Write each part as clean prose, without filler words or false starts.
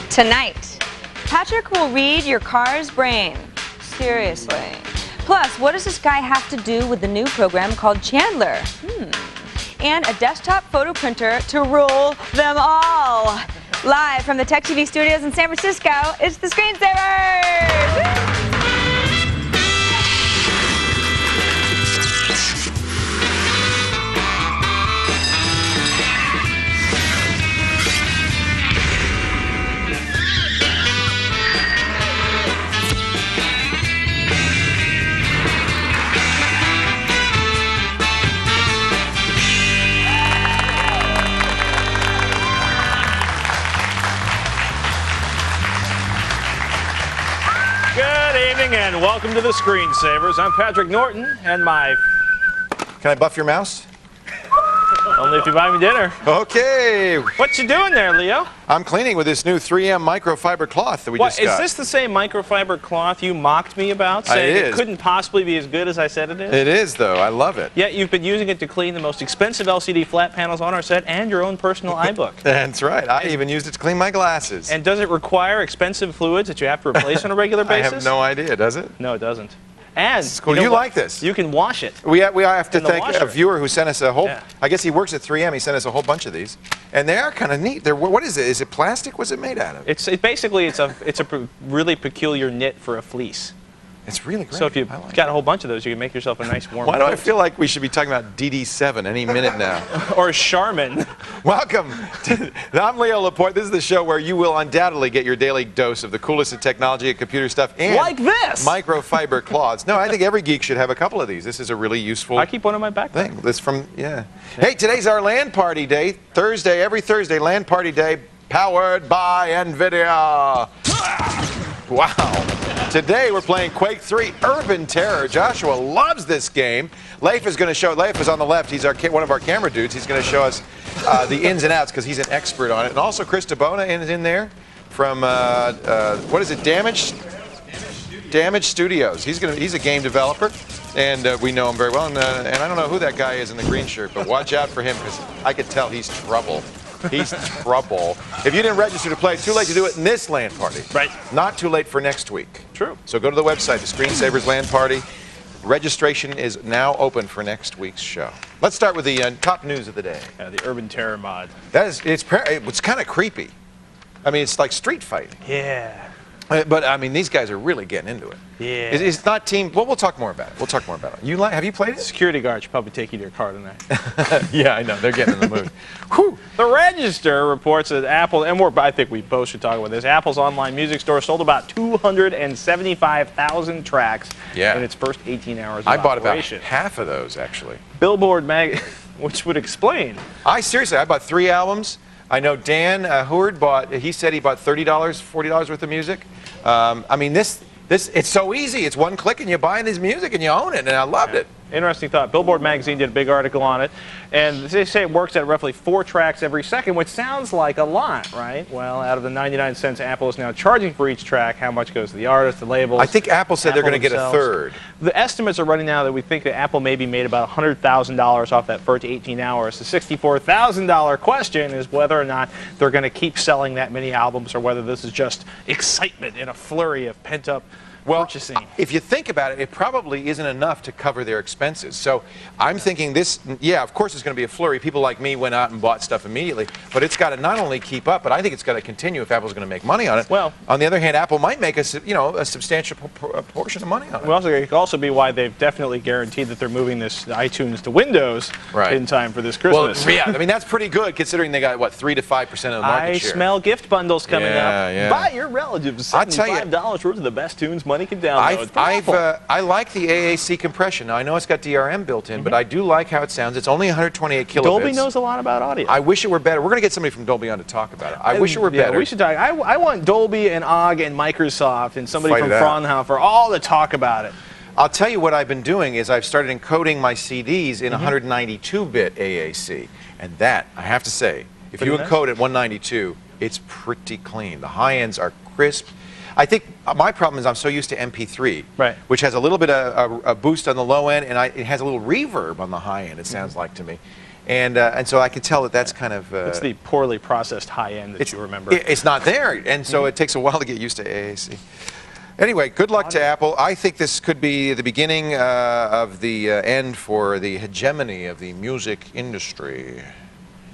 Tonight, Patrick will read your car's brain. Seriously. Plus, what does this guy have to do with the new program called Chandler? And a desktop photo printer to rule them all. Live from the Tech TV studios in San Francisco, it's the Screensavers! Good evening and welcome to the Screensavers. I'm Patrick Norton and my... Can I buff your mouse? Only if you buy me dinner. Okay. What you doing there, Leo? I'm cleaning with this new 3M microfiber cloth that we just got. Is this the same microfiber cloth you mocked me about, saying it couldn't possibly be as good as I said it is? It is, though. I love it. Yet you've been using it to clean the most expensive LCD flat panels on our set and your own personal iBook. That's right. I even used it to clean my glasses. And does it require expensive fluids that you have to replace on a regular basis? I have no idea, does it? No, it doesn't. And cool. You like this? You can wash it. We have to thank a viewer who sent us a whole. Yeah. I guess he works at 3M. He sent us a whole bunch of these, and they are kind of neat. What is it? Is it plastic? What's it made out of? It's a really peculiar knit for a fleece. It's really great. So if you've got a whole bunch of those, you can make yourself a nice warm Why do coat. I feel like we should be talking about DD7 any minute now? Or Charmin. Welcome. I'm Leo Laporte. This is the show where you will undoubtedly get your daily dose of the coolest of technology and computer stuff and like this microfiber cloths. No, I think every geek should have a couple of these. This is a really useful. I keep one in my backpack. Thing. This Hey, today's our LAN party day. Thursday, every Thursday, LAN party day, powered by NVIDIA. Wow. Today we're playing Quake 3 Urban Terror. Joshua loves this game. Leif is going to show. Leif is on the left. He's one of our camera dudes. He's going to show us the ins and outs because he's an expert on it. And also Chris DeBona is in there from what is it? Damage Studios. He's a game developer, and we know him very well. And I don't know who that guy is in the green shirt, but watch out for him because I could tell he's trouble. He's trouble. If you didn't register to play, it's too late to do it in this LAN party. Right. Not too late for next week. True. So go to the website, the Screensavers LAN party. Registration is now open for next week's show. Let's start with the top news of the day. The Urban Terror mod. It's kind of creepy. I mean, it's like street fighting. Yeah. But I mean, these guys are really getting into it. Yeah. It's not team. Well, we'll talk more about it. Have you played it? Security guard should probably take you to your car tonight. Yeah, I know. They're getting in the mood. Whew. The Register reports that Apple, and I think we both should talk about this, Apple's online music store sold about 275,000 tracks in its first 18 hours of I bought operation. about half of those, actually. Billboard which would explain. I bought 3 albums. I know Dan Howard he said he bought $30, $40 worth of music. I mean, it's so easy. It's one click and you buy his music and you own it, and I loved it. Interesting thought. Billboard magazine did a big article on it, and they say it works at roughly 4 tracks every second, which sounds like a lot, right? Well, out of the 99 cents Apple is now charging for each track, how much goes to the artist, the labels? I think Apple said they're going to get a third. The estimates are running now that we think that Apple maybe made about $100,000 off that first 18 hours. The $64,000 question is whether or not they're going to keep selling that many albums or whether this is just excitement in a flurry of pent-up purchasing. If you think about it, it probably isn't enough to cover their expenses. So I'm thinking this, of course it's going to be a flurry. People like me went out and bought stuff immediately, but it's got to not only keep up, but I think it's got to continue if Apple's going to make money on it. Well, on the other hand, Apple might make a substantial portion of money on it. Well, it could also be why they've definitely guaranteed that they're moving this iTunes to Windows in time for this Christmas. Well, yeah, I mean, that's pretty good considering they got, what, 3 to 5% of the market share. I smell gift bundles coming up. Yeah. Buy your relatives $75 worth of the best tunes money can download. I like the AAC compression. Now, I know it's got DRM built in, but I do like how it sounds. It's only 128 kilobits. Dolby knows a lot about audio. I wish it were better. We're going to get somebody from Dolby on to talk about it. I wish it were better. We should talk. I want Dolby and OGG and Microsoft and somebody from Fraunhofer all to talk about it. I'll tell you what I've been doing is I've started encoding my CDs in 192-bit AAC. And that, I have to say, if you encode at 192, it's pretty clean. The high ends are crisp. I think my problem is I'm so used to MP3, which has a little bit of a boost on the low end, and it has a little reverb on the high end, it sounds like to me. And so I can tell that that's kind of... it's the poorly processed high end that you remember. It's not there, and so it takes a while to get used to AAC. Anyway, good luck to Apple. I think this could be the beginning of the end for the hegemony of the music industry.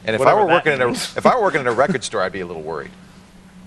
And if I were working at a record store, I'd be a little worried.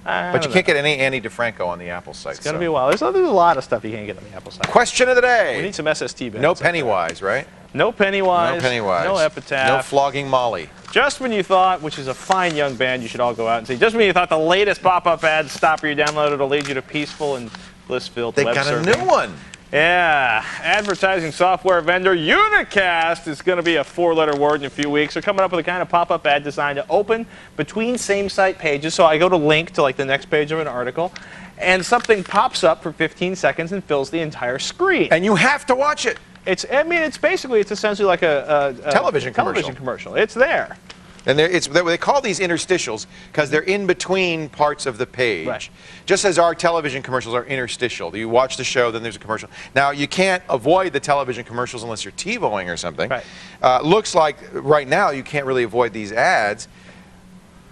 But you can't get any Annie DeFranco on the Apple site. It's going to be a while. There's a lot of stuff you can't get on the Apple site. Question of the day. We need some SST bits. No Pennywise, right? No Pennywise. No Pennywise. No Epitaph. No Flogging Molly. Just when you thought, which is a fine young band you should all go out and see, just when you thought the latest pop-up ad stop your download, it'll lead you to peaceful and bliss-filled They web got surfing. a new one. Yeah, advertising software vendor Unicast is going to be a 4-letter word in a few weeks. They're coming up with a kind of pop-up ad designed to open between same-site pages. So I go to link to like the next page of an article, and something pops up for 15 seconds and fills the entire screen. And you have to watch it. It's essentially like a television commercial. It's there. And they call these interstitials because they're in between parts of the page. Right. Just as our television commercials are interstitial. You watch the show, then there's a commercial. Now, you can't avoid the television commercials unless you're TiVoing or something. Right. Looks like right now you can't really avoid these ads.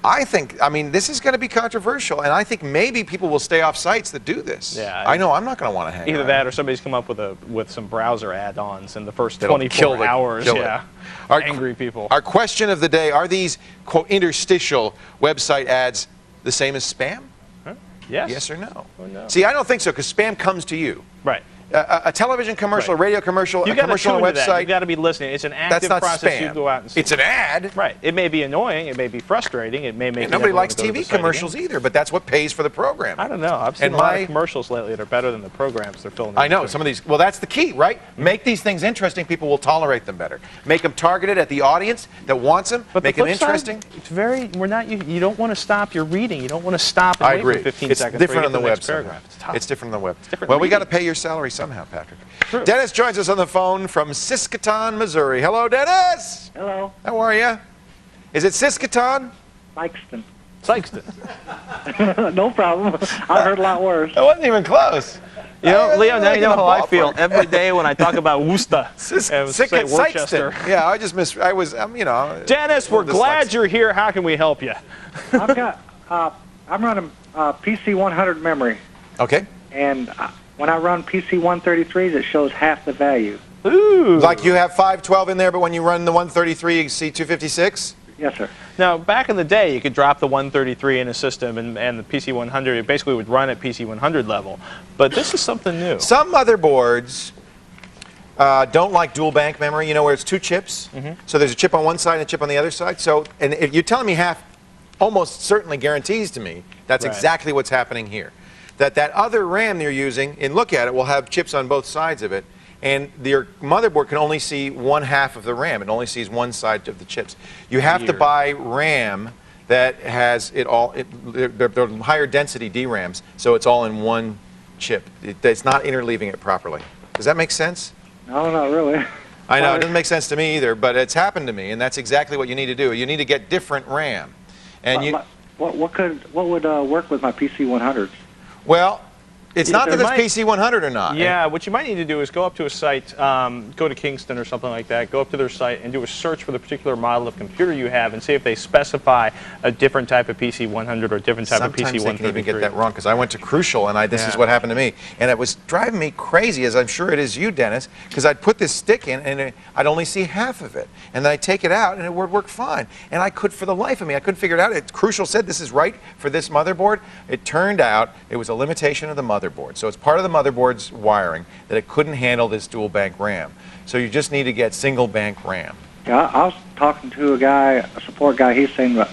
I mean, this is going to be controversial, and I think maybe people will stay off sites that do this. Yeah, I know I'm not going to want to hang Either around. that or somebody's come up with some browser add-ons in the first That'll 24 kill it. hours. Kill it. Yeah. Our, angry people. Our question of the day, are these, quote, interstitial website ads the same as spam? Huh? Yes. Yes or no? Or no. See, I don't think so, because spam comes to you. Right. A television commercial, Right. a radio commercial, You a commercial on a website. You got to be listening. It's an active That's not process. spam. You go out and see. It's an ad. Right. It may be annoying. It may be frustrating. It may make you Nobody never wanna likes go to the TV site commercials again. either, but that's what pays for the program. I don't know. I've seen And a lot my- of commercials lately that are better than the programs they're filling. I know, some of these, well, that's the key, right? Make these things interesting, people will tolerate them better. Make them targeted at the audience that wants them, But make the them flip interesting. Side, it's very. We're not. You don't want to stop your reading. You don't want to stop and I wait agree. for 15 It's seconds. different on before the you web get to the next paragraph. It's tough. It's different on the web. different Well, we got to reading. pay your salary somehow, Patrick. True. Dennis joins us on the phone from Saskatoon, Missouri. Hello, Dennis. Hello, How are you? Is it Saskatoon? Sykeston. Sykeston. No problem. I've heard a lot worse. It wasn't even close. You know, Leo, now you know how I Ballpark. feel every day when I talk about Worcester and say Worcester. Sykeston. Yeah, I just missed. I was, you know. Dennis, we're glad you're here. How can we help you? I've got, I'm running PC 100 memory, Okay. and when I run PC 133s, it shows half the value. Ooh. Like you have 512 in there, but when you run the 133, you see 256? Yes, sir. Now, back in the day, you could drop the 133 in a system, and the PC 100 it basically would run at PC 100 level. But this is something new. Some motherboards don't like dual bank memory, you know, where it's two chips. So there's a chip on one side and a chip on the other side. So, and if you're telling me half, almost certainly guarantees to me that's Right. exactly what's happening here. That other RAM you're using, and look at it, will have chips on both sides of it. And your motherboard can only see one half of the RAM. It only sees one side of the chips. You have to Weird. buy RAM that has it all. They're higher density DRAMs, so it's all in one chip. It's not interleaving it properly. Does that make sense? No, not really. I know it doesn't make sense to me either, but it's happened to me, and that's exactly what you need to do. You need to get different RAM, and you. What would work with my PC 100s? Well, it's not that there it's might- PC 100 or not. Yeah, what you might need to do is go up to a site, go to Kingston or something like that, go up to their site and do a search for the particular model of computer you have and see if they specify a different type of PC 100 or a different type Sometimes of PC they can 133. even get that wrong, because I went to Crucial, and this is Yeah. what happened to me. And it was driving me crazy, as I'm sure it is you, Dennis, because I'd put this stick in, and I'd only see half of it. And then I'd take it out, and it would work fine. And I could, for the life of me, I couldn't figure it out. Crucial said this is right for this motherboard. It turned out it was a limitation of the motherboard. So it's part of the motherboard's wiring that it couldn't handle this dual bank RAM. So you just need to get single bank RAM. Yeah, I was talking to a support guy. He's saying that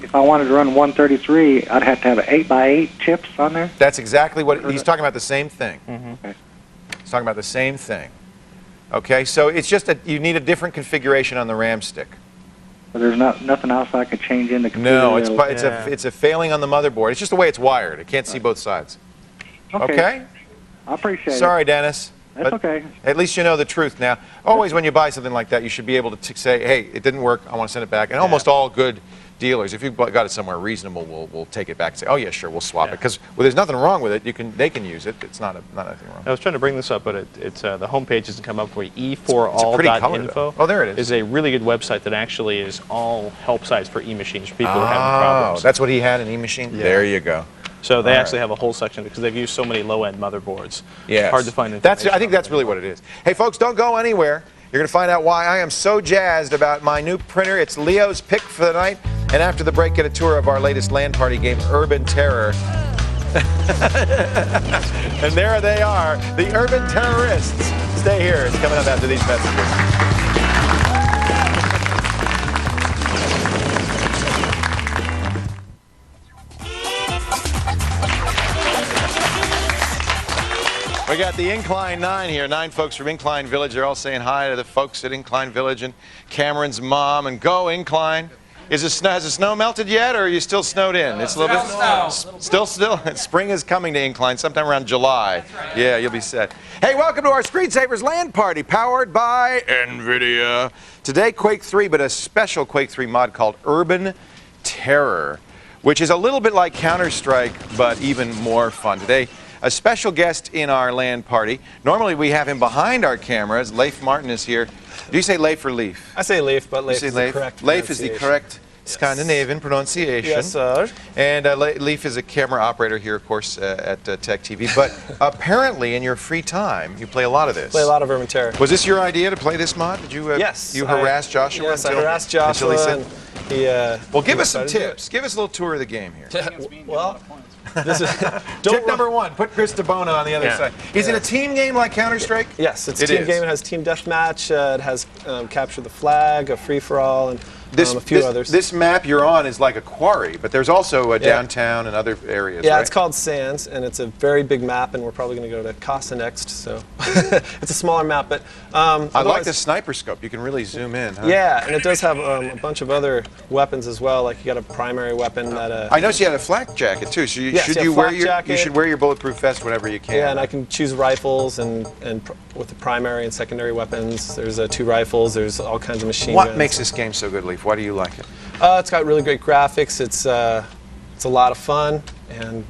if I wanted to run 133, I'd have to have 8x8 chips on there. That's exactly what he's talking about. The same thing. Okay. He's talking about the same thing. Okay, so it's just that you need a different configuration on the RAM stick. But there's nothing else I could change in the computer. No, it's that'll- it's a failing on the motherboard. It's just the way it's wired. It can't see both sides. Okay? I appreciate it. Sorry, Dennis. That's but okay. At least you know the truth now. Always when you buy something like that, you should be able to say, hey, it didn't work. I want to send it back. And almost all good dealers, if you've got it somewhere reasonable, we'll take it back and say, oh yeah, sure, we'll swap it, because there's nothing wrong with it. They can use it. It's not anything wrong. I was trying to bring this up, but it's the homepage doesn't come up for you. It's a pretty color, e4all.info. Oh, there it is. Is a really good website that actually is all help sites for e-machines for people who are having problems. That's what he had, an e-machine? Yeah. There you go. So they actually have a whole section because they've used so many low-end motherboards. Yes. It's hard to find I information. think that's really what it is. Hey, folks, don't go anywhere. You're going to find out why I am so jazzed about my new printer. It's Leo's pick for the night. And after the break, get a tour of our latest LAN party game, Urban Terror. And there they are, the Urban Terrorists. Stay here. It's coming up after these messages. We got the Incline 9 here. 9 folks from Incline Village. They're all saying hi to the folks at Incline Village and Cameron's mom. And go, Incline. Has the snow melted yet, or are you still snowed in? It's a little bit. Still. Spring is coming to Incline sometime around July. Right. Yeah, you'll be set. Hey, welcome to our Screensavers LAN party, powered by NVIDIA. Today, Quake 3, but a special Quake 3 mod called Urban Terror, which is a little bit like Counter-Strike, but even more fun. Today, a special guest in our LAN party. Normally we have him behind our cameras. Leif Martin is here. Do you say Leif or Leif? I say Leif, but Leif is the correct Leif is the correct Scandinavian pronunciation. Yes, sir. And Leif is a camera operator here, of course, at Tech TV. But apparently, in your free time, you play a lot of this. Play a lot of Urban Terror. Was this your idea to play this mod? Did you? Yes. You harassed Joshua? Yes, I harassed Joshua. Until he said, well, give us some tips. tips. Give us a little tour of the game here. Well, this is tip number 1, put Chris DeBona on the other side. Is it a team game like Counter-Strike? Yes, it's a team game. It has team deathmatch. It has capture the flag, a free-for-all, and a few others. This map you're on is like a quarry, but there's also a downtown and other areas, Yeah, right? it's called Sands, and it's a very big map, and we're probably going to go to Casa next, so it's a smaller map. But I like the sniper scope. You can really zoom in, huh? Yeah, and it does have a bunch of other weapons as well. Like you got a primary weapon that. I noticed you had a flak jacket too. So you should wear your bulletproof vest whenever you can. Yeah, and I can choose rifles and with the primary and secondary weapons. There's 2 rifles. There's all kinds of machine guns. What makes this game so good, Leif? Why do you like it? It's got really great graphics. It's a lot of fun, and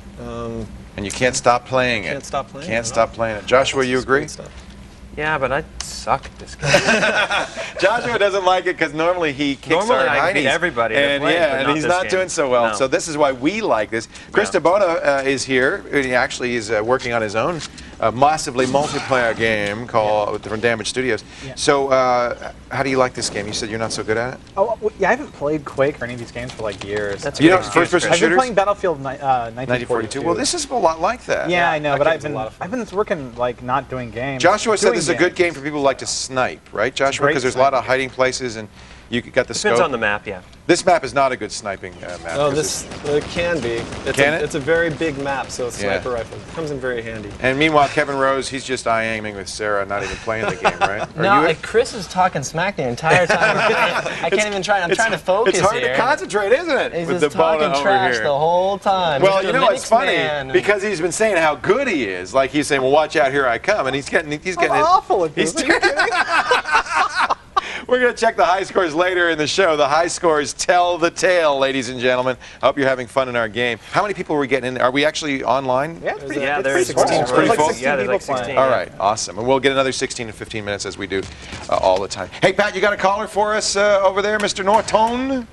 you can't stop playing it. Can't stop playing. Can't stop playing it. Joshua, you agree? Yeah, but I suck at this game. Joshua doesn't like it because normally he kicks our I beat heinies. everybody. And he's not doing so well. No. So this is why we like this. Chris DeBona is here. He actually is working on his own massively multiplayer game called from Damage Studios. Yeah. So how do you like this game? You said you're not so good at it? Oh, well, yeah, I haven't played Quake or any of these games for like years. That's You know, first-person I've been shooters? playing Battlefield 1942. Well, this is a lot like that. Yeah, I know, but game's a lot of fun. I've been working like not doing games. Joshua said doing this is a good games. game for people who like to snipe, right, Joshua? Great Because there's a lot of hiding places and you got the Depends scope. on the map, yeah. This map is not a good sniping map. Oh, 'cause it can be. It's a very big map, so a sniper rifle comes in very handy. And meanwhile, Kevin Rose, he's just aiming with Sarah, not even playing the game, right? No, like Chris is talking smack the entire time. I can't even try. I'm trying to focus It's hard here. to concentrate, isn't it? He's with just the Bona talking over trash here. the whole time. Well, He's you a know, it's Linux funny man. because he's been saying how good he is. Like he's saying, "Well, watch out, here I come," and he's getting awful at this. We're going to check the high scores later in the show. The high scores tell the tale, ladies and gentlemen. I hope you're having fun in our game. How many people are we getting in? Are we actually online? Yeah, there's 16. It's pretty full. Yeah, there's like 16. playing. All right, awesome. And we'll get another 16 to 15 minutes as we do all the time. Hey, Pat, you got a caller for us over there, Mr. Norton?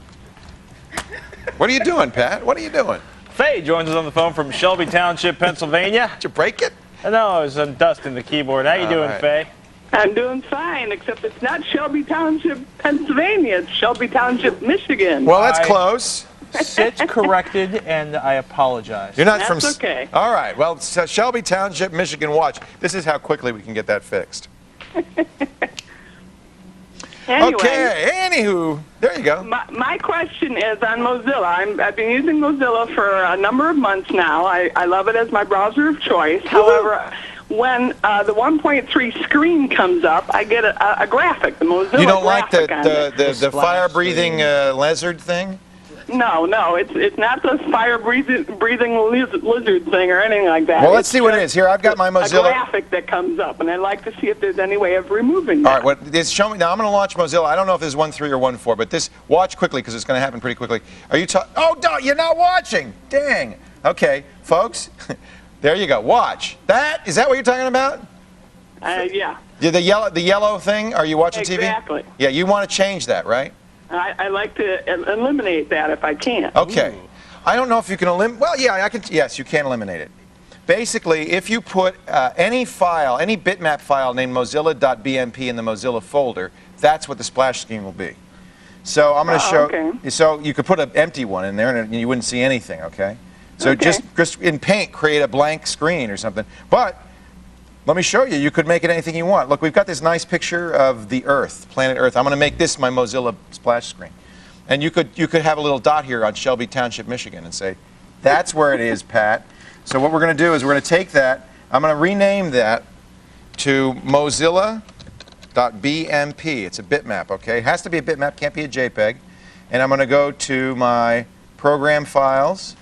What are you doing, Pat? What are you doing? Faye joins us on the phone from Shelby Township, Pennsylvania. Did you break it? No, there's some dust in the keyboard. How you doing, right. Faye? I'm doing fine, except it's not Shelby Township, Pennsylvania. It's Shelby Township, Michigan. Well, that's close. Sit corrected, and I apologize. You're not That's from. okay. All right. Well, Shelby Township, Michigan. Watch. This is how quickly we can get that fixed. Anyway, Okay. Anywho, there you go. my question is on Mozilla. I've been using Mozilla for a number of months now. I love it as my browser of choice. However, when the 1.3 screen comes up, I get a graphic, the Mozilla You don't like graphic on it. the fire-breathing lizard thing? No, it's not the fire-breathing lizard thing or anything like that. Well, let's see what it is. Here, I've got my a Mozilla. graphic that comes up, and I'd like to see if there's any way of removing All that. right, show me now. I'm going to launch Mozilla. I don't know if this is 1.3 or 1.4, but this watch quickly because it's going to happen pretty quickly. Are you? Oh, no, you're not watching. Dang. Okay, folks, there you go. Watch. Is that what you're talking about? Yeah. The yellow thing. Are you watching TV? Exactly. Yeah, you want to change that, right? I like to eliminate that if I can. Okay. I don't know if you can eliminate. Well, yeah, I can. Yes, you can eliminate it. Basically, if you put any file, any bitmap file named mozilla.bmp in the Mozilla folder, that's what the splash screen will be. So I'm going to show. Okay. So you could put an empty one in there, and you wouldn't see anything. Okay. So just in Paint, create a blank screen or something. But let me show you. You could make it anything you want. Look, we've got this nice picture of the Earth, planet Earth. I'm going to make this my Mozilla splash screen. And you could have a little dot here on Shelby Township, Michigan, and say, that's where it is, Pat. So what we're going to do is we're going to take that. I'm going to rename that to Mozilla.bmp. It's a bitmap, okay? It has to be a bitmap, can't be a JPEG. And I'm going to go to my program files,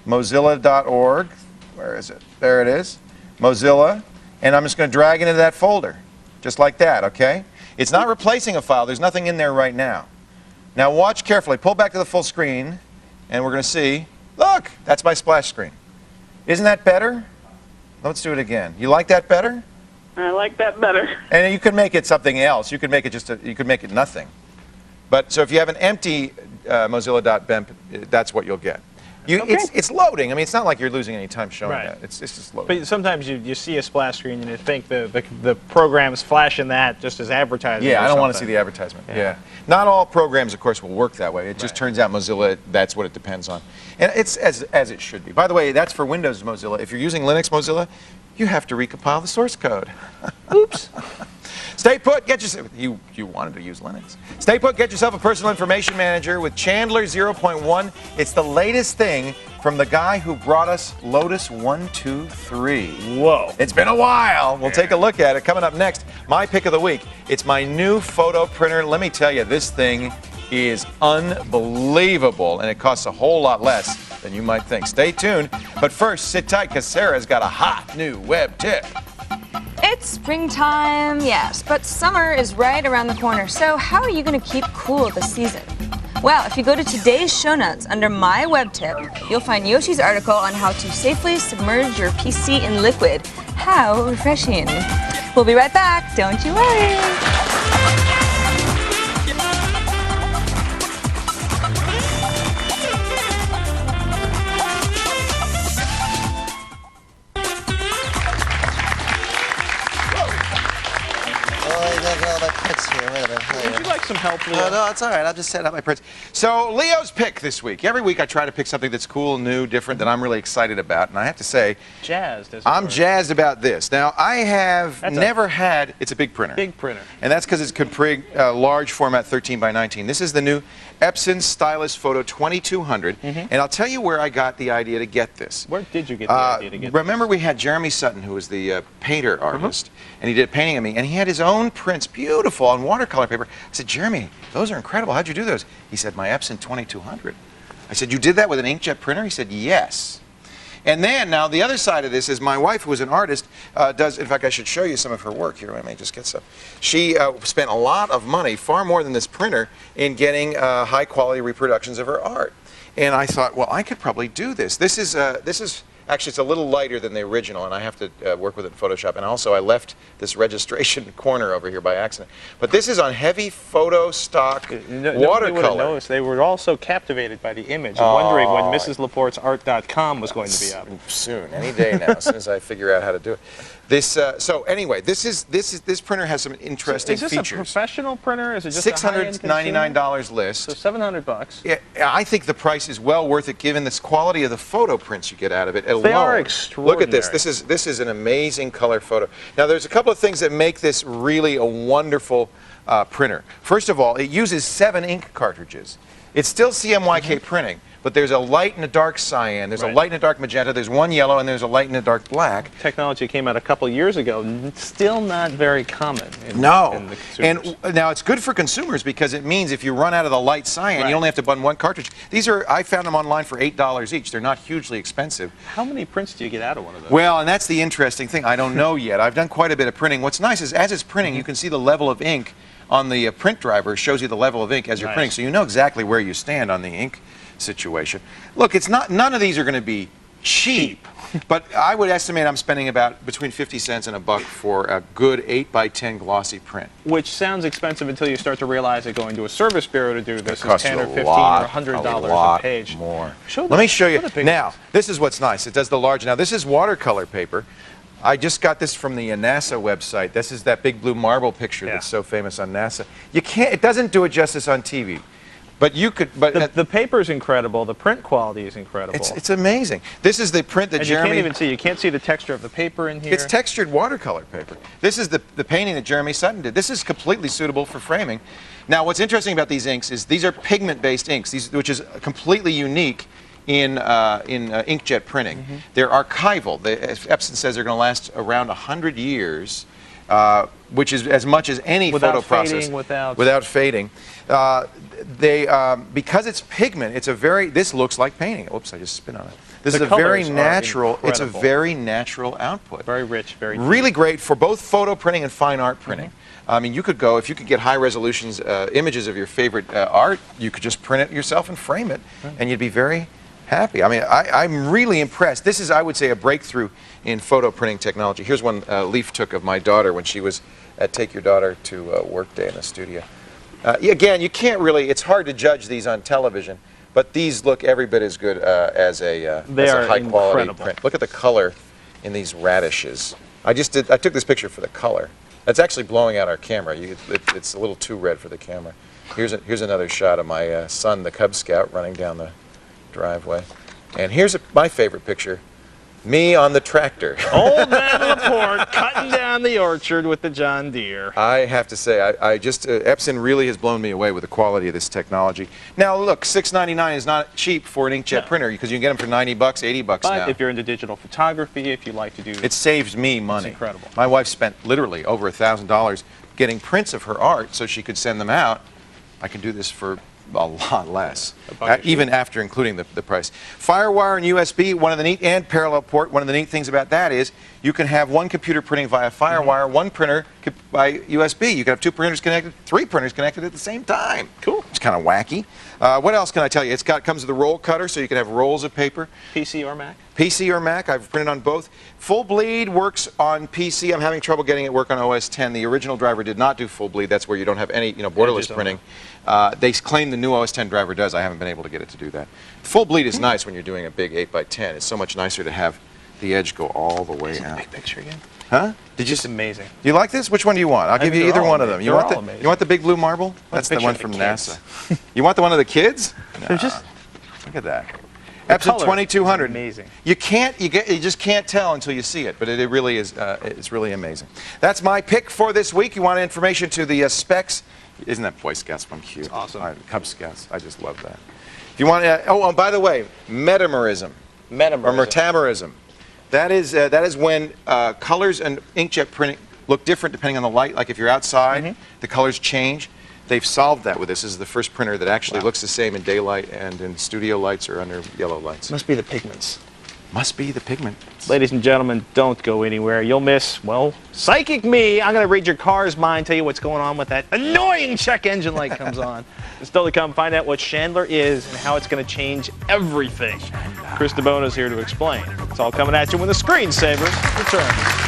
mozilla.org. Where is it? There it is. Mozilla. And I'm just going to drag it into that folder, just like that, okay? It's not replacing a file. There's nothing in there right now. Now watch carefully. Pull back to the full screen, and we're going to see, look, that's my splash screen. Isn't that better? Let's do it again. You like that better? I like that better. And you could make it something else. You could make it you could make it nothing. But so if you have an empty Mozilla.bmp, that's what you'll get. It's loading. I mean, it's not like you're losing any time showing that. It's just loading. But sometimes you see a splash screen and you think the program's flashing that just as advertising. Yeah, I don't want to see the advertisement. Yeah. Not all programs, of course, will work that way. It just turns out Mozilla, that's what it depends on. And it's as it should be. By the way, that's for Windows Mozilla. If you're using Linux Mozilla, you have to recompile the source code. Oops. Stay put, get yourself, you wanted to use Linux. Stay put, get yourself a personal information manager with Chandler 0.1. It's the latest thing from the guy who brought us Lotus 123. Whoa. It's been a while. We'll take a look at it. Coming up next, my pick of the week. It's my new photo printer. Let me tell you, this thing is unbelievable, and it costs a whole lot less than you might think. Stay tuned. But first, sit tight, because Sarah's got a hot new web tip. It's springtime, yes, but summer is right around the corner. So how are you going to keep cool this season? Well, if you go to today's show notes under My Web Tip, you'll find Yoshi's article on how to safely submerge your PC in liquid. How refreshing. We'll be right back. Don't you worry. Would you like some help, Leo? No, it's all right. I'll just set up my prints. So, Leo's pick this week. Every week I try to pick something that's cool, new, different, that I'm really excited about. And I have to say, I'm jazzed about this. Now, I have never had, it's a big printer. Big printer. And that's because it's large format 13 by 19. This is the new Epson Stylus Photo 2200. And I'll tell you where I got the idea to get this. Where did you get the idea to get this? Remember we had Jeremy Sutton, who was the painter artist, and he did a painting of me, and he had his own prints, beautiful, on watercolor paper. I said, Jeremy, those are incredible. How'd you do those? He said, my Epson 2200. I said, you did that with an inkjet printer? He said, yes. And then, now the other side of this is my wife, who is an artist, in fact, I should show you some of her work here. Let me just get some. She spent a lot of money, far more than this printer, in getting high quality reproductions of her art. And I thought, well, I could probably do this. This is actually, it's a little lighter than the original, and I have to work with it in Photoshop. And also, I left this registration corner over here by accident. But this is on heavy photo stock watercolor. Noticed. They were also captivated by the image, wondering when MrsLaporte'sArt.com was going to be up. Soon, any day now, as soon as I figure out how to do it. This, so anyway, this printer has some interesting features. Is this a professional printer? Is it just $699 list? So $700. Yeah, I think the price is well worth it, given this quality of the photo prints you get out of it alone. They are extraordinary. Look at this. This is an amazing color photo. Now, there's a couple of things that make this really a wonderful printer. First of all, it uses 7 ink cartridges. It's still CMYK printing, but there's a light and a dark cyan, there's a light and a dark magenta, there's one yellow, and there's a light and a dark black. Technology came out a couple years ago, still not very common in the consumers. And now it's good for consumers because it means if you run out of the light cyan, you only have to button one cartridge. These are, I found them online for $8 each. They're not hugely expensive. How many prints do you get out of one of those? Well, and that's the interesting thing. I don't know yet. I've done quite a bit of printing. What's nice is as it's printing, you can see the level of ink on the print driver. It shows you the level of ink as you're printing, so you know exactly where you stand on the ink situation. Look, it's not, none of these are going to be cheap, but I would estimate I'm spending about between 50 cents and $1 for a good 8x10 glossy print. Which sounds expensive until you start to realize that going to a service bureau to do this It costs is $10 or $15 or or $100 lot a page. more. Let Let me show you. Now, this is what's nice. It does the large. Now, this is watercolor paper. I just got this from the NASA website. This is that big blue marble picture that's so famous on NASA. You can't. It doesn't do it justice on TV. But you could. But the paper is incredible. The print quality is incredible. It's amazing. This is the print that and Jeremy. You can't even see. You can't see the texture of the paper in here. It's textured watercolor paper. This is the painting that Jeremy Sutton did. This is completely suitable for framing. Now, what's interesting about these inks is these are pigment-based inks, which is completely unique in inkjet printing. They're archival. Epson says they're going to last around 100 years. Which is as much as any photo process. Without fading. Because it's pigment, it's a very, this looks like painting. Oops, I just spit on it. This is a very natural, it's a very natural output. Very rich, very deep. Really great for both photo printing and fine art printing. I mean, you could go, if you could get high resolutions images of your favorite art, you could just print it yourself and frame it, and you'd be very happy. I mean, I'm really impressed. This is, I would say, a breakthrough in photo printing technology. Here's one Leaf took of my daughter when she was at Take Your Daughter to Work Day in the studio. Again, you can't really, it's hard to judge these on television, but these look every bit as good as a high quality print. Look at the color in these radishes. I took this picture for the color. That's actually blowing out our camera. It's a little too red for the camera. Here's another shot of my son, the Cub Scout, running down the driveway. And here's my favorite picture. Me on the tractor. Old man Laporte cutting down the orchard with the John Deere. I have to say, Epson really has blown me away with the quality of this technology. Now, look, $6.99 is not cheap for an inkjet printer because you can get them for $90, $80 now. But if you're into digital photography, if you like to do, it saves me money. It's incredible. My wife spent literally over $1,000 getting prints of her art so she could send them out. I can do this for a lot less, even after including the price. FireWire and USB, and parallel port, one of the neat things about that is you can have one computer printing via FireWire, one printer by USB. You can have two printers connected, three printers connected at the same time. Cool. It's kind of wacky. What else can I tell you? Comes with a roll cutter, so you can have rolls of paper. PC or Mac? PC or Mac. I've printed on both. Full bleed works on PC. I'm having trouble getting it work on OS X. The original driver did not do full bleed. That's where you don't have any, borderless printing. They claim the new OS X driver does. I haven't been able to get it to do that. Full bleed is nice when you're doing a big 8x10. It's so much nicer to have the edge go all the way out. Big picture again. Huh? Just amazing. Do you like this? Which one do you want? I'll give you either one of them. You amazing. want the big blue marble? That's the one from NASA. You want the one of the kids? No. Look at that. Epson 2200. Amazing. You just can't tell until you see it, but it really is. It's really amazing. That's my pick for this week. You want information to the specs? Isn't that Boy Scouts one cute? It's awesome. Cub Scouts. I just love that. If you want, and by the way, metamerism. Or metamerism. That is when colors and inkjet printing look different depending on the light. Like if you're outside, the colors change. They've solved that with this. This is the first printer that actually looks the same in daylight and in studio lights or under yellow lights. Must be the pigments. Must be the pigment. Ladies and gentlemen, don't go anywhere. You'll miss, well, Psychic Me. I'm going to read your car's mind, tell you what's going on with that annoying check engine light comes on. And still to come, find out what Chandler is and how it's going to change everything. Chris DeBona is here to explain. It's all coming at you when the Screensavers return.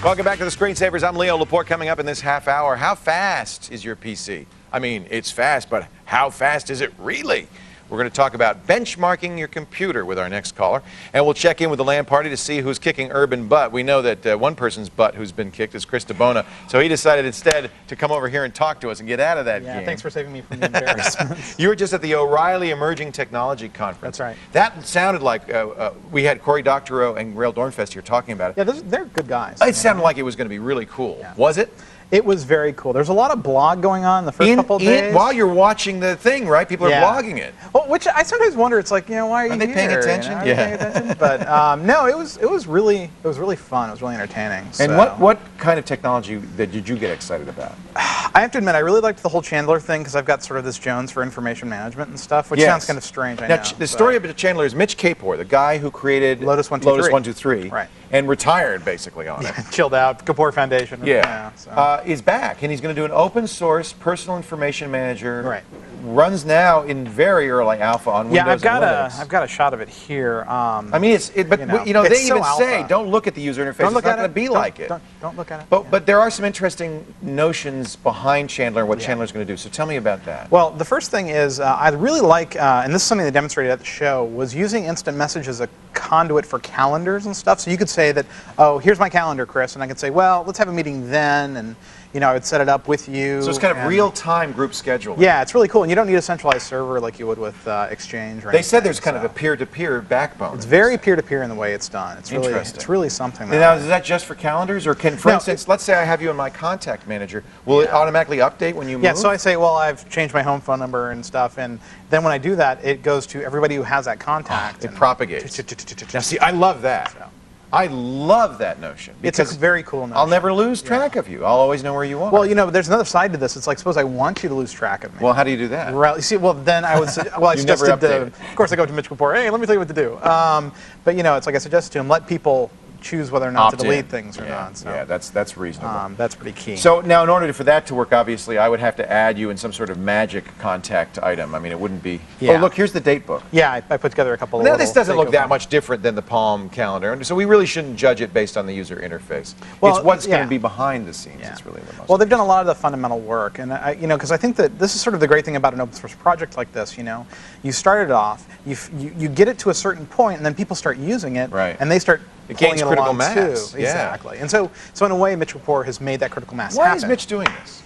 Welcome back to the Screensavers. I'm Leo Laporte. Coming up in this half hour, how fast is your PC? I mean, it's fast, but how fast is it really? We're going to talk about benchmarking your computer with our next caller. And we'll check in with the LAN party to see who's kicking urban butt. We know that one person's butt who's been kicked is Chris DeBona. So he decided instead to come over here and talk to us and get out of that game. Thanks for saving me from the embarrassment. You were just at the O'Reilly Emerging Technology Conference. That's right. That sounded like we had Cory Doctorow and Rail Dornfest here talking about it. Yeah, they're good guys. It sounded like it was going to be really cool. Yeah. Was it? It was very cool. There's a lot of blog going on the first couple of days. While you're watching the thing, right? People are blogging it. Well, which I sometimes wonder. It's like, why are you they paying here? attention? Are they paying attention? But no, it was really fun. It was really entertaining. And so. what kind of technology did you get excited about? I have to admit, I really liked the whole Chandler thing because I've got sort of this Jones for information management and stuff, which sounds kind of strange. I know. The story about Chandler is Mitch Kapor, the guy who created Lotus 123. 123, Right. and retired basically on it. Chilled out. Kapor Foundation. Is back, and he's going to do an open source personal information manager. Right. Runs now in very early alpha on Windows I've got and Linux. I've got a shot of it here. I mean, it's they so even say alpha. don't look at the user interface. Don't look it's not at going to be like it. Don't look at it. But there are some interesting notions behind Chandler and what Chandler's going to do. So tell me about that. Well, the first thing is I really like, and this is something they demonstrated at the show, was using instant message as a conduit for calendars and stuff. So you could say that, oh, here's my calendar, Chris, and I could say, well, let's have a meeting then, and I would set it up with you. So it's kind of real-time group scheduling. Yeah, it's really cool, and you don't need a centralized server like you would with Exchange. Or They said there's kind of a peer-to-peer backbone. It's very peer-to-peer in the way it's done. It's really, Interesting. it's really something. Now, is that just for calendars, or can, for instance, let's say I have you in my contact manager, will it automatically update when you move? Yeah, so I say, well, I've changed my home phone number and stuff, and then when I do that, it goes to everybody who has that contact. It propagates. Now, see, I love that. I love that notion. It's a very cool notion. I'll never lose track of you. I'll always know where you are. Well, there's another side to this. It's like, suppose I want you to lose track of me. Well, how do you do that? Right. You see, well, then I would. I You never suggested. update it. Of course, I go to Mitch Kapor. Hey, let me tell you what to do. But it's like I suggested to him, let people choose whether or not to delete things or not. So, yeah, that's reasonable. that's pretty key. So now, in order for that to work, obviously, I would have to add you in some sort of magic contact item. I mean, it wouldn't be. Yeah. Oh, look, here's the date book. Yeah, I put together a couple of. Now, this doesn't look Seiko that phones. much different than the Palm calendar, so we really shouldn't judge it based on the user interface. Well, it's what's going yeah. to be behind the scenes. Yeah. It's really the most. Well, they've done a lot of the fundamental work, and because I think that this is sort of the great thing about an open source project like this. You start it off, you get it to a certain point, and then people start using it, Right. and they start. It gains pulling critical along mass. Too. Yeah. Exactly. And so in a way, Mitch Kapor has made that critical mass Why happen. is Mitch doing this?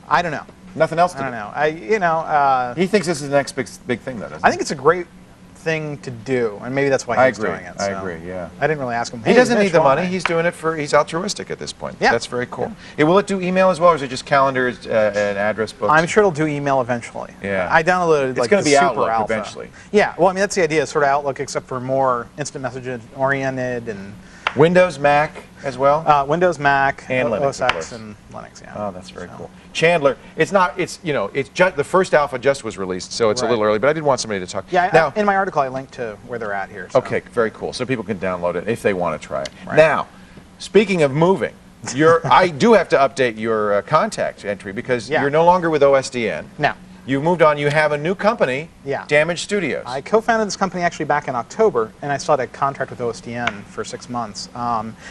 I don't know. Nothing else to I do. don't know. He thinks this is the next big thing, though, doesn't he? I think it's a great thing to do, and maybe that's why he's doing it. I so. agree, yeah. I didn't really ask him. He "Hey, doesn't Mitch, need the why?" money. He's doing it he's altruistic at this point. Yeah. That's very cool. Yeah, will it do email as well, or is it just calendars and address books? I'm sure it'll do email eventually. Yeah. I downloaded It's like gonna the be super Outlook alpha. eventually. Yeah. Well, I mean that's the idea, sort of Outlook, except for more instant messaging oriented and Windows, Mac as well? Windows, Mac, And Linux, of OS X, course. and Linux. Yeah. Oh, that's very cool. Chandler, it's just the first alpha just was released, so it's a Right. little early, but I did want somebody to talk. Yeah. Now, In my article, I linked to where they're at here. So. okay, very cool. So people can download it if they want to try it. Right. Now, speaking of moving, I do have to update your contact entry because Yeah. you're no longer with OSDN. Now. You've moved on. You have a new company, Yeah. Damage Studios. I co-founded this company actually back in October, and I still had a contract with OSDN for 6 months.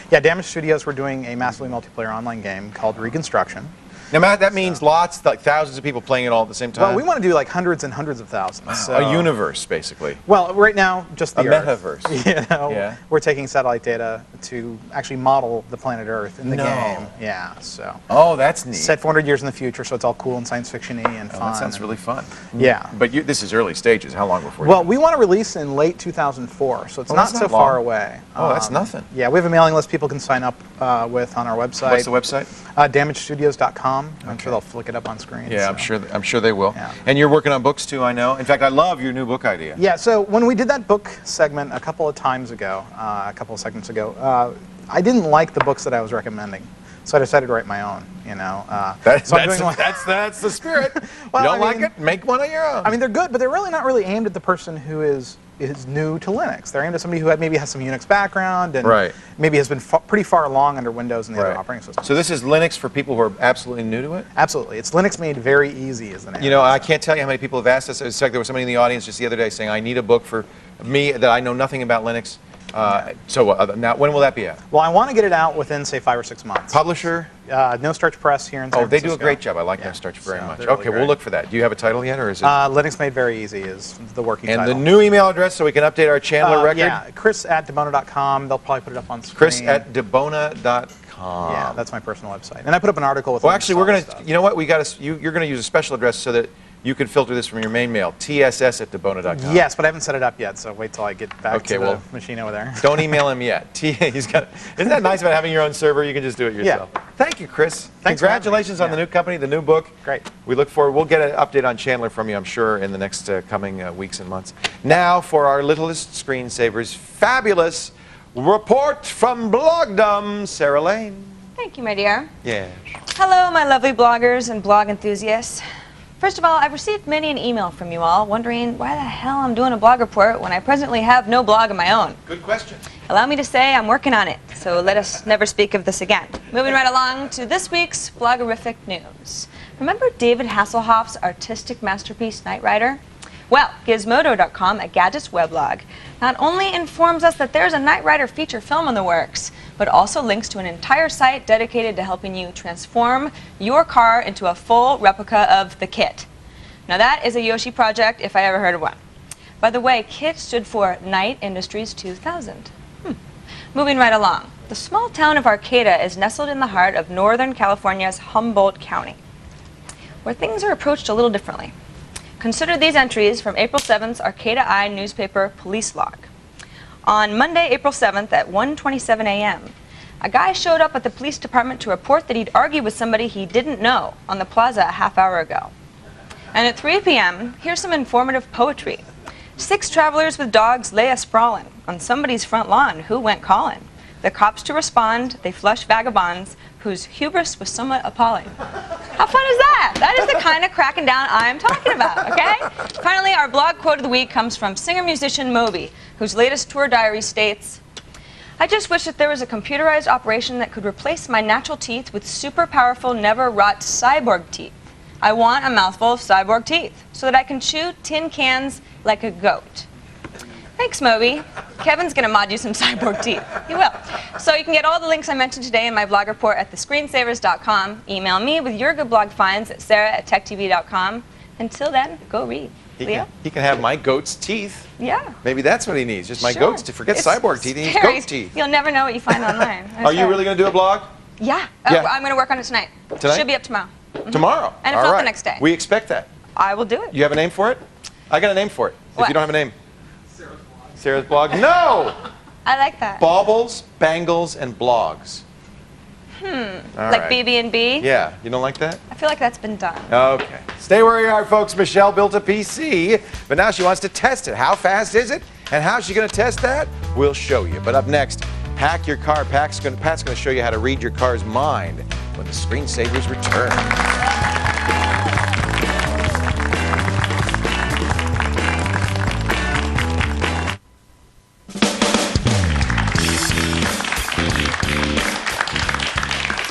Damage Studios, we're doing a massively multiplayer online game called Reconstruction. Now, Matt, that means lots, like thousands of people playing it all at the same time? Well, we want to do like hundreds and hundreds of thousands. So. A universe, basically. Well, right now, just the A Earth. metaverse. Yeah. We're taking satellite data to actually model the planet Earth in the No. game. Yeah, so. Oh, that's neat. Set 400 years in the future, so it's all cool and science fiction-y and fun. That sounds really fun. Yeah. But this is early stages. How long before Well, we want to release in late 2004, so it's Oh, not that's so not far long. away. Oh, that's nothing. Yeah, we have a mailing list people can sign up with on our website. What's the website? DamageStudios.com. I'm sure they'll flick it up on screen. Yeah, so. I'm sure they will. Yeah. And you're working on books too, I know. In fact, I love your new book idea. Yeah, so when we did that book segment a couple of times ago, a couple of segments ago, I didn't like the books that I was recommending. So I decided to write my own, That's the spirit. Well, you don't I mean- like it? Make one of your own. I mean, they're good, but they're really not really aimed at the person who is new to Linux. They're aimed at somebody who maybe has some Unix background and Right. maybe has been pretty far along under Windows and the other Right. operating systems. So this is Linux for people who are absolutely new to it? Absolutely. It's Linux made very easy is the name. You know, of it, I so. can't tell you how many people have asked us. In fact, there was somebody in the audience just the other day saying, I need a book for me that I know nothing about Linux. Now, when will that be out? Well, I want to get it out within, say, 5 or 6 months. Publisher? No Starch Press here in San Oh, they do a Francisco. great job. I like Yeah. No Starch very So much. they're really Okay, we'll great. look for that. Do you have a title yet, or is it? Linux Made Very Easy is the working And title. the new email address so we can update our Chandler record? Yeah, Chris@debona.com. They'll probably put it up on screen. Chris@debona.com. Yeah, that's my personal website. And I put up an article with Well, links actually, to we're all going that to, stuff. you know what? You're going to use a special address so that you can filter this from your main mail, tss@debona.com. Yes, but I haven't set it up yet, so wait till I get back Okay, to well, the machine over there. Don't email him yet. Isn't that nice about having your own server? You can just do it yourself. Yeah. Thank you, Chris. Thanks for having me. Congratulations on the Yeah. new company, the new book. Great. We look forward. We'll get an update on Chandler from you, I'm sure, in the next coming weeks and months. Now, for our littlest screensavers, fabulous report from Blogdom, Sarah Lane. Thank you, my dear. Yeah. Hello, my lovely bloggers and blog enthusiasts. First of all, I've received many an email from you all wondering why the hell I'm doing a blog report when I presently have no blog of my own. Good question. Allow me to say I'm working on it, so let us never speak of this again. Moving right along to this week's Blogerific news. Remember David Hasselhoff's artistic masterpiece, Knight Rider? Well, Gizmodo.com, a Gadgets weblog, not only informs us that there's a Knight Rider feature film in the works, but also links to an entire site dedicated to helping you transform your car into a full replica of the KITT. Now that is a Yoshi project if I ever heard of one. By the way, KITT stood for Knight Industries 2000. Moving right along. The small town of Arcata is nestled in the heart of Northern California's Humboldt County, where things are approached a little differently. Consider these entries from April 7th's Arcata Eye newspaper police log. On Monday, April 7th at 1:27 a.m., a guy showed up at the police department to report that he'd argued with somebody he didn't know on the plaza a half hour ago. And at 3 p.m., here's some informative poetry. 6 travelers with dogs lay a-sprawlin' on somebody's front lawn. Who went callin'? The cops to respond, they flush vagabonds whose hubris was somewhat appalling. How fun is that? That is the kind of cracking down I'm talking about, okay? Finally, our blog quote of the week comes from singer-musician Moby, whose latest tour diary states, I just wish that there was a computerized operation that could replace my natural teeth with super powerful, never rot cyborg teeth. I want a mouthful of cyborg teeth so that I can chew tin cans like a goat. Thanks, Moby. Kevin's going to mod you some cyborg teeth. He will. So you can get all the links I mentioned today in my blog report at thescreensavers.com. Email me with your good blog finds at sarah@techtv.com. Until then, go read. Leo? He can have my goat's teeth. Yeah. Maybe that's what he needs, just my Sure. goat's teeth. Forget It's cyborg teeth, he needs scary. goat's teeth. You'll never know what you find online. Are you really going to do a blog? Yeah. Yeah. I'm going to work on it tonight. Tonight? Should be up tomorrow. Tomorrow? And if All not, the right. next day. We expect that. I will do it. You have a name for it? I got a name for it. If What? you don't have a name. Sarah's blog. No! I like that. Baubles, bangles, and blogs. All Like right. BB&B? Yeah, you don't like that? I feel like that's been done. Okay. Stay where you are, folks. Michelle built a PC, but now she wants to test it. How fast is it? And how's she going to test that? We'll show you. But up next, Hack Your Car. Pat's going to show you how to read your car's mind when the screensavers return.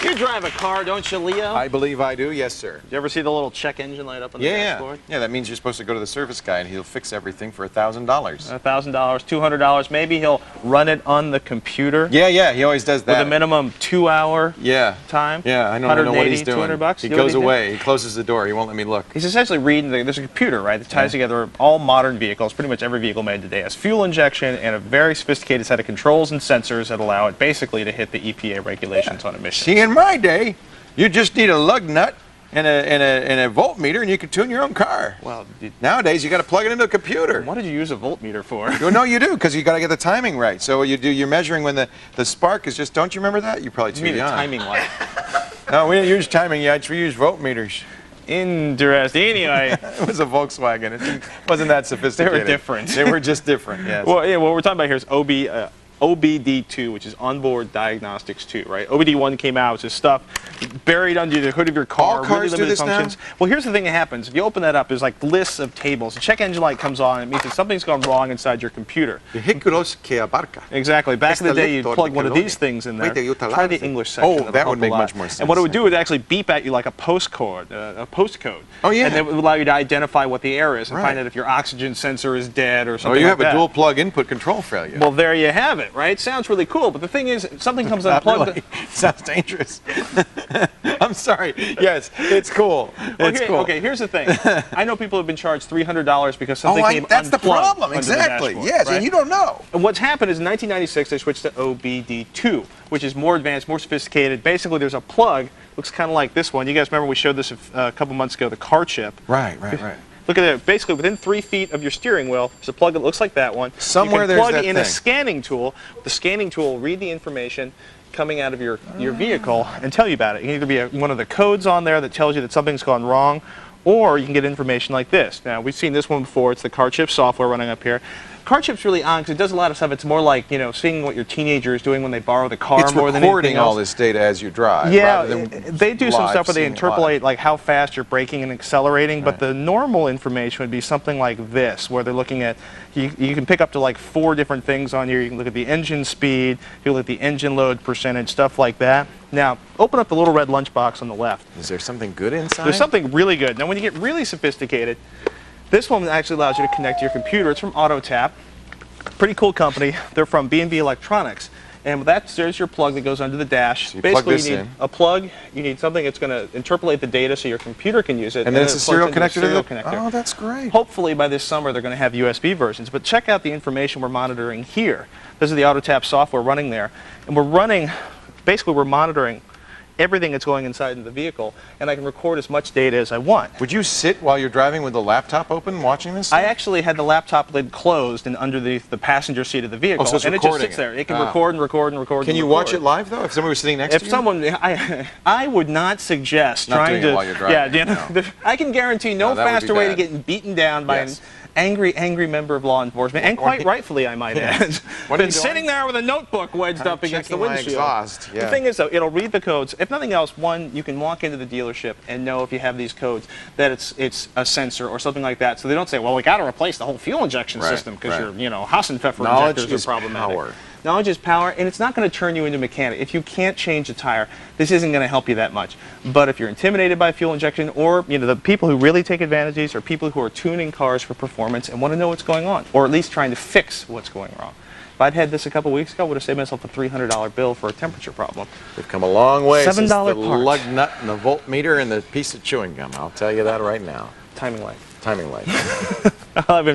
You drive a car, don't you, Leo? I believe I do. Yes, sir. Did you ever see the little check engine light up on the Yeah, dashboard? yeah. That means you're supposed to go to the service guy and he'll fix everything for $1,000. $1,000, $200. Maybe he'll run it on the computer Yeah, he always does that. with a minimum 2-hour Yeah. time. Yeah, I don't know what he's 180, doing. $200. He You know what goes he's doing? away. He closes the door. He won't let me look. He's essentially reading there's a computer, right, that ties together all modern vehicles. Pretty much every vehicle made today has fuel injection and a very sophisticated set of controls and sensors that allow it basically to hit the EPA regulations on emissions. See, in my day, you just need a lug nut and a voltmeter, and you can tune your own car. Well, Nowadays, you got to plug it into a computer. what did you use a voltmeter for? Well, no, you do, because you got to get the timing right. So you're measuring when the spark is just. Don't you remember that? You're probably You too mean a young. timing light? No, we didn't use timing yet. We used voltmeters. Interesting. Anyway, It was a Volkswagen. It wasn't that sophisticated. different. They were just different. Yes. well, yeah, what we're talking about here is OBD2, which is Onboard Diagnostics 2, right? OBD1 came out, it's just stuff buried under the hood of your car, All cars do this now? Well, here's the thing that happens. If you open that up, there's like lists of tables. The check engine light comes on, it means that something's gone wrong inside your computer. Vehículos que abarca. Exactly. Back in the day, you'd Esta plug one of lector these things in there. Puede ayudarse. Try the English section. Oh, It'll that help would a make lot. much more sense. And what it would do is actually beep at you like a postcode. Oh, yeah. And it would allow you to identify what the error is and Right. find out if your oxygen sensor is dead or Oh, something you like have that. a dual plug input control failure. Well, there you have it. it, right? Sounds really cool, but the thing is, something comes unplugged. Really. Sounds dangerous. I'm sorry. Yes, it's cool. It's cool. Okay, here's the thing. I know people have been charged $300 because something came that's the unplugged problem. under the Exactly. dashboard, Yes, right? and you don't know. And what's happened is in 1996 they switched to OBD2, which is more advanced, more sophisticated. Basically, there's a plug, looks kind of like this one. You guys remember we showed this a couple months ago, the car chip. Right. Look at it. Basically, within 3 feet of your steering wheel, there's a plug that looks like that one. Somewhere you can there's plug that in a thing. scanning tool. The scanning tool will read the information coming out of your vehicle and tell you about it. It can either be one of the codes on there that tells you that something's gone wrong, or you can get information like this. Now, we've seen this one before. It's the car chip software running up here. Car chip's really on because it does a lot of stuff. It's more like, seeing what your teenager is doing when they borrow the car It's more than anything recording else. all this data as you drive. Yeah, rather than they do some live stuff where they seeing it live. interpolate like how fast you're braking and accelerating, but Right. the normal information would be something like this, where they're looking at, you can pick up to like 4 different things on here. You can look at the engine speed, you can look at the engine load percentage, stuff like that. Now, open up the little red lunchbox on the left. Is there something good inside? There's something really good. Now, when you get really sophisticated, this one actually allows you to connect to your computer. It's from AutoTap. Pretty cool company. They're from B&B Electronics. And there's your plug that goes under the dash. So you plug Basically, this you need in. a plug. You need something that's going to interpolate the data so your computer can use it. And then it's a it plugs serial into connector to serial the... connector. Oh, that's great. Hopefully, by this summer, they're going to have USB versions. But check out the information we're monitoring here. This is the AutoTap software running there. And we're monitoring everything that's going inside of the vehicle, and I can record as much data as I want. Would you sit while you're driving with the laptop open watching this? I actually had the laptop lid closed and under the passenger seat of the vehicle, Oh, so it's and it just recording sits there. it. It can Ah. record and record and record. Can and you record. watch it live, though, if somebody was sitting next If to you? someone, I would not suggest Not trying doing it to. while you're driving, Yeah, I can guarantee no No, that would be faster way to bad. getting beaten down by Yes. an angry member of law enforcement, and quite rightfully, I might add. What are Been you doing? sitting there with a notebook wedged I'm up against the checking my windshield. exhaust, yeah. The thing is, though, it'll read the codes. If nothing else, one, you can walk into the dealership and know if you have these codes that it's a sensor or something like that. So they don't say, well, we got to replace the whole fuel injection Right, system because right. your Hassenpfeffer Knowledge injectors is are problematic. power. Knowledge is power, and it's not going to turn you into a mechanic. If you can't change a tire, this isn't going to help you that much. But if you're intimidated by fuel injection, or the people who really take advantage of these are people who are tuning cars for performance and want to know what's going on, or at least trying to fix what's going wrong. If I'd had this a couple weeks ago, I would have saved myself a $300 bill for a temperature problem. We've come a long way since $7 the parts. lug nut and the voltmeter and the piece of chewing gum. I'll tell you that right now. Timing light. Timing light. I'll have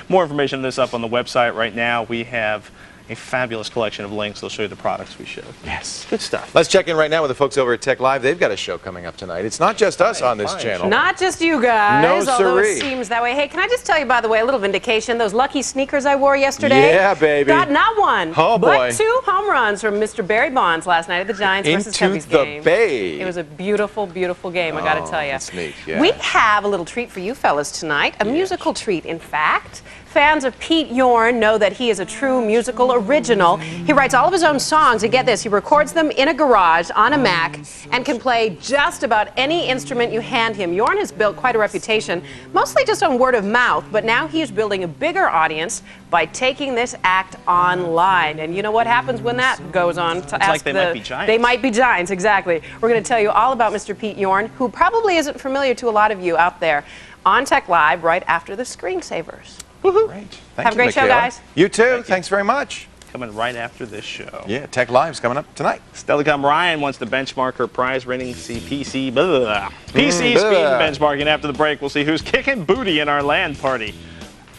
more information on this up on the website right now. We have a fabulous collection of links. They'll show you the products we showed. Yes. Good stuff. Let's check in right now with the folks over at Tech Live. They've got a show coming up tonight. It's not just us on this fine. channel. Not just you guys, No, although siree. it seems that way. Hey, can I just tell you, by the way, a little vindication? Those lucky sneakers I wore yesterday. Yeah, baby. Got not one, Oh, boy. but 2 home runs from Mr. Barry Bonds last night at the Giants versus Into Cubbies the game. Bay. It was a beautiful, beautiful game, I got to tell you. that's neat, yeah. We have a little treat for you fellas tonight, a musical treat, in fact. Fans of Pete Yorn know that he is a true musical original. He writes all of his own songs, and get this, he records them in a garage on a Mac and can play just about any instrument you hand him. Yorn has built quite a reputation, mostly just on word of mouth, but now he's building a bigger audience by taking this act online. And you know what happens when that goes on? To ask like They Might Be Giants. They Might Be Giants, exactly. We're going to tell you all about Mr. Pete Yorn, who probably isn't familiar to a lot of you out there, on Tech Live right after the screensavers. Woohoo. Great. Thank Have a you, great show, Michaela. guys. You too. Thanks very much. Coming right after this show. Yeah, Tech Live's coming up tonight. Stelicom Ryan wants to benchmark her prize-winning PC speed blah. benchmarking. After the break, we'll see who's kicking booty in our LAN party.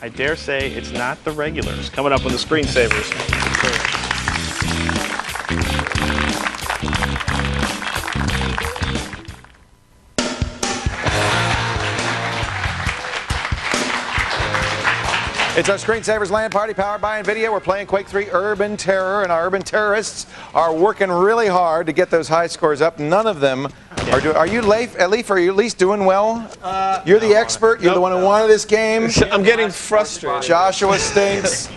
I dare say it's not the regulars. Coming up on the screensavers. It's our Screensavers LAN party powered by NVIDIA. We're playing Quake 3 Urban Terror, and our urban terrorists are working really hard to get those high scores up. None of them are doing. Are you, Leif, are you at least doing well? You're the expert. You're the one who wanted this game. I'm getting frustrated. Joshua stinks.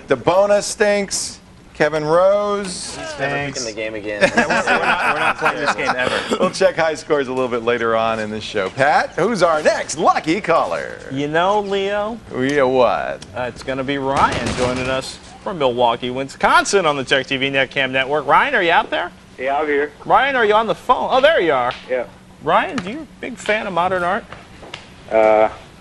DeBona stinks. Kevin Rose Never picking the stinks. game again. We're not playing this game ever. We'll check high scores a little bit later on in this show. Pat, who's our next lucky caller? You know, Leo, We what? it's going to be Ryan joining us from Milwaukee, Wisconsin on the Tech TV NetCam Network. Ryan, are you out there? Yeah, I'm here. Ryan, are you on the phone? Oh, there you are. Yeah. Ryan, are you a big fan of modern art?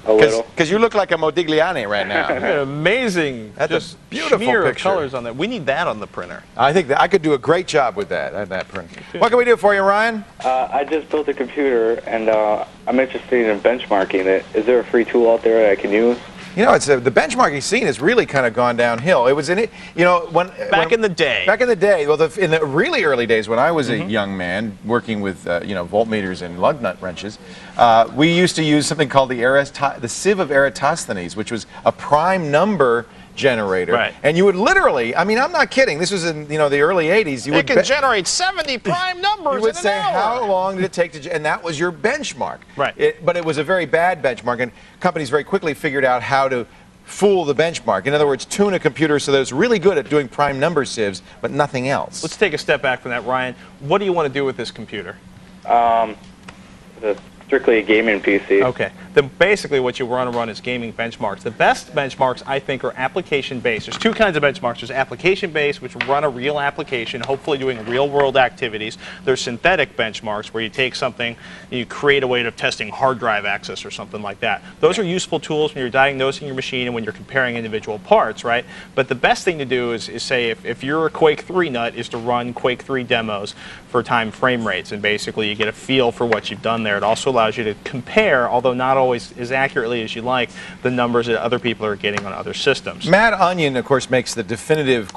A little. Because you look like a Modigliani right now. An amazing, That's just a beautiful smear picture. of colors on that. We need that on the printer. I think that I could do a great job with that print. What can we do for you, Ryan? I just built a computer, and I'm interested in benchmarking it. Is there a free tool out there that I can use? You know, it's the benchmarking scene has really kind of gone downhill. It was in it, you know, Back in the day. Back in the day, well, in the really early days when I was a young man working with, you know, voltmeters and lug nut wrenches, we used to use something called the sieve of Eratosthenes, which was a prime number generator. Right. And you would literally, I mean, I'm not kidding. This was in, you know, the early 80s. It can generate 70 prime numbers You would in an say, hour. how long did it take to, and that was your benchmark. Right. But it was a very bad benchmark, and companies very quickly figured out how to fool the benchmark. In other words, tune a computer so that it's really good at doing prime number sieves, but nothing else. Let's take a step back from that, Ryan. What do you want to do with this computer? Strictly a gaming PC. Okay. Then basically what you want to run is gaming benchmarks. The best benchmarks, I think, are application-based. There's two kinds of benchmarks. There's application-based, which run a real application, hopefully doing real-world activities. There's synthetic benchmarks, where you take something and you create a way of testing hard drive access or something like that. Those are useful tools when you're diagnosing your machine and when you're comparing individual parts, right? But the best thing to do is say, if you're a Quake 3 nut, is to run Quake 3 demos for time frame rates, and basically you get a feel for what you've done there. It also allows you to compare, although not always as accurately as you like, the numbers that other people are getting on other systems. Mad Onion, of course, makes the definitive,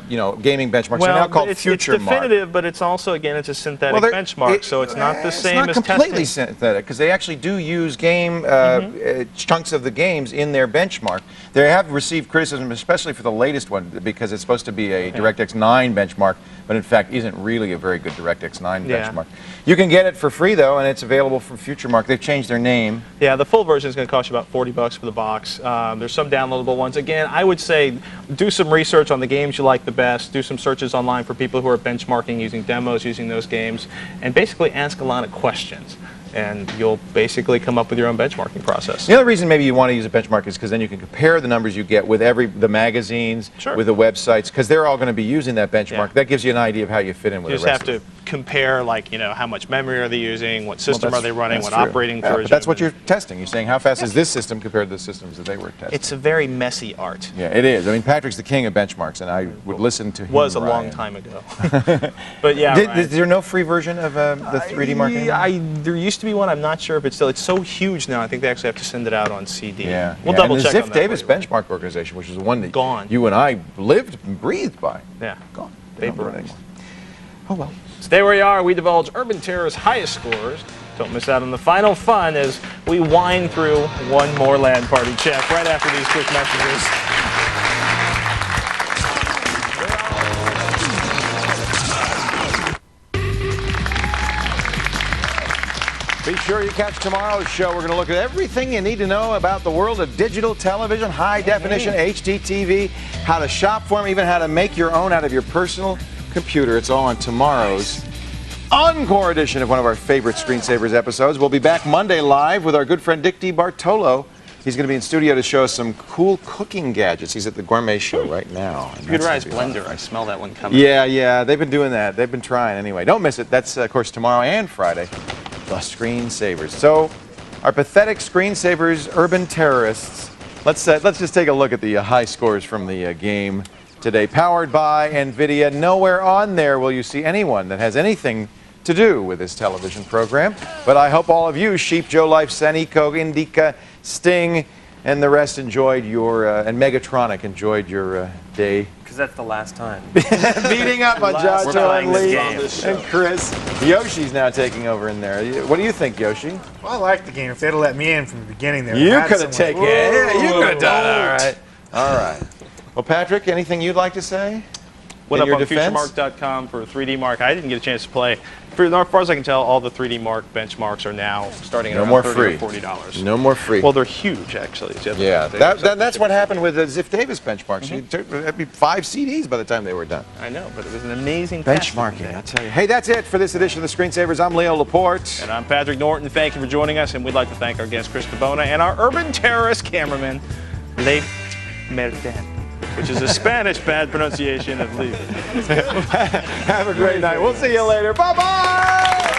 you know, gaming benchmarks. They're now called it's FutureMark. definitive, but it's also, again, it's a synthetic benchmark, so it's not the same as It's not completely testing. synthetic, because they actually do use game chunks of the games in their benchmark. They have received criticism, especially for the latest one, because it's supposed to be a DirectX 9 benchmark, but in fact isn't really a very good DirectX 9 benchmark. You can get it for free, though, and it's available from FutureMark. They've changed their name. Yeah, the full version is going to cost you about $40 for the box. There's some downloadable ones. Again, I would say do some research on the games you like the best. Do some searches online for people who are benchmarking using demos, using those games, and basically ask a lot of questions. And you'll basically come up with your own benchmarking process. The other reason maybe you want to use a benchmark is because then you can compare the numbers you get with the magazines, with the websites, because they're all going to be using that benchmark. That gives you an idea of how you fit in with You the just rest have of to compare, like, you know, how much memory are they using, what system are they running, what true. operating version. But that's what you're testing. You're saying how fast is this system compared to the systems that they were testing. It's a very messy art. Yeah, it is. I mean, Patrick's the king of benchmarks, and I would listen to him. Was a long time ago. But yeah, Is there no free version of the 3D Mark anymore? there used to be one. I'm not sure if it's still. It's so huge now. I think they actually have to send it out on CD. Yeah, we'll double and check the on Ziff that Davis for you. benchmark organization, which is the one that Gone. you and I lived and breathed by. Yeah, gone. They don't do it Vaporized. anymore. Oh well. Stay where you are. We divulge Urban Terror's highest scores. Don't miss out on the final fun as we wind through one more LAN party check right after these quick messages. Be sure you catch tomorrow's show. We're going to look at everything you need to know about the world of digital television, high definition HDTV, how to shop for them, even how to make your own out of your personal computer. It's all on tomorrow's encore edition of one of our favorite Screensavers episodes. We'll be back Monday live with our good friend Dick DiBartolo. He's going to be in studio to show us some cool cooking gadgets. He's at the Gourmet Show right now. and that's Computerized gonna be blender. I smell that one coming. Yeah, they've been doing that. They've been trying anyway. Don't miss it. That's, of course, tomorrow and Friday. The Screensavers. So, our pathetic Screensavers, urban terrorists. Let's just take a look at the high scores from the game today. Powered by NVIDIA. Nowhere on there will you see anyone that has anything to do with this television program. But I hope all of you, Sheep, Joe Life, Sanico, Indica, Sting, and the rest enjoyed your, and Megatronic enjoyed your day. Because that's the last time. Beating up on Last Josh time and Lee this and Chris. Yoshi's now taking over in there. What do you think, Yoshi? Well, I like the game. If they'd have let me in from the beginning there. You could have taken it. Yeah, you could have done it. All right. All right. Well, Patrick, anything you'd like to say? Went in up your on defense? FutureMark.com for 3D Mark. I didn't get a chance to play. For, as far as I can tell, all the 3D Mark benchmarks are now starting at No around more $30 free. or $40. No more free. Well, they're huge, actually. It's the other Yeah, thing. that's what happened with the Ziff Davis benchmarks. That'd be 5 CDs by the time they were done. I know, but it was an amazing test Benchmarking, today. I tell you. Hey, that's it for this edition of the Screensavers. I'm Leo Laporte. And I'm Patrick Norton. Thank you for joining us, and we'd like to thank our guest, Chris DeBona, and our urban terrorist cameraman, Leif Merten, which is a Spanish bad pronunciation of Leif. Have a great night. We'll see you later. Bye-bye!